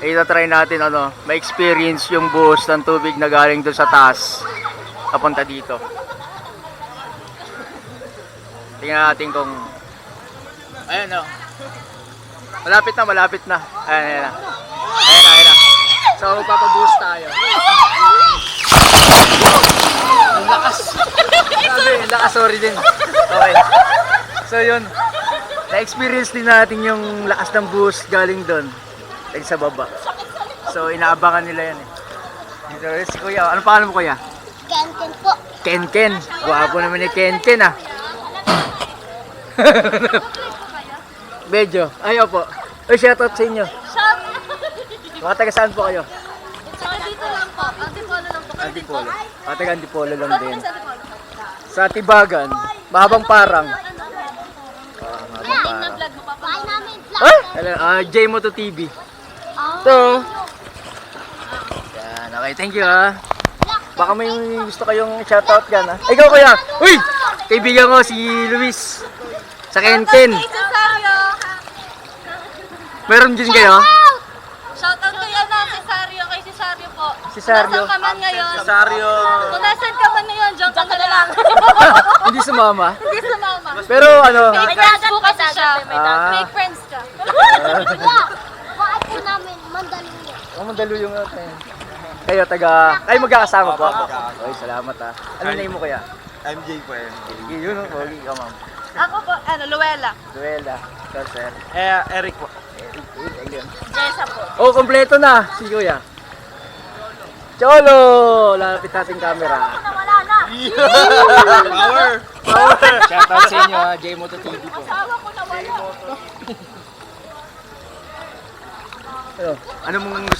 itatry natin ma-experience yung buhos ng tubig na galing doon sa taas papunta dito. Tingnan natin kung ayan malapit na. Ayan na. So magpapabuhos tayo. Ang lakas. Grabe, ang lakas, sorry din. Okay. So yun, na-experience din natin yung lakas ng buhos galing doon. Like sa baba. So inaabangan nila yan eh. Dito si Kuya. Ano pangalan mo, Kuya? Ken po. Ken. Guwapo naman ni Ken ah. Medyo. Ayaw po. Uy, shoutout sa inyo. Mga taga saan po kayo? Dito lang po. Antipolo lang po. Antipolo. Mga taga Antipolo lang din. Sa Tibagan, mahabang parang. Mahabang parang. Bahay namin. Vlog. J-Moto TV. So, yan. Okay, thank you ha. Baka may gusto kayong shoutout dyan ha. Ikaw, Kuya. Uy! Kaibigan ko si Luis. Sa Kenten. Meron din kayo? Shoutout ko yan Cesario. Kay Cesario po. Cesario. Kung nasan ka man ngayon. Cesario. Kung nasan ka man ngayon, diyan ka na lang. Hindi sumama. Hindi sumama. Pero Fake friends po kasi siya. Fake friends ka. Bakit po namin Mandaluyong? Mandaluyong natin. Kayo kayo magkakasama po? Okay, salamat ha. Ano name mo, Kuya? MJ po eh. Yun ang pogi ka, ma'am. Ako po, Luella. Duela. Sir. Eric po. Jessa po. Oh, kompleto na si Kuya. Cholo! Lalapit natin camera. Wala na. Power! Shoutout sa inyo ha, J-Moto TV po. Asawa ko na wala. Ano mong gusto?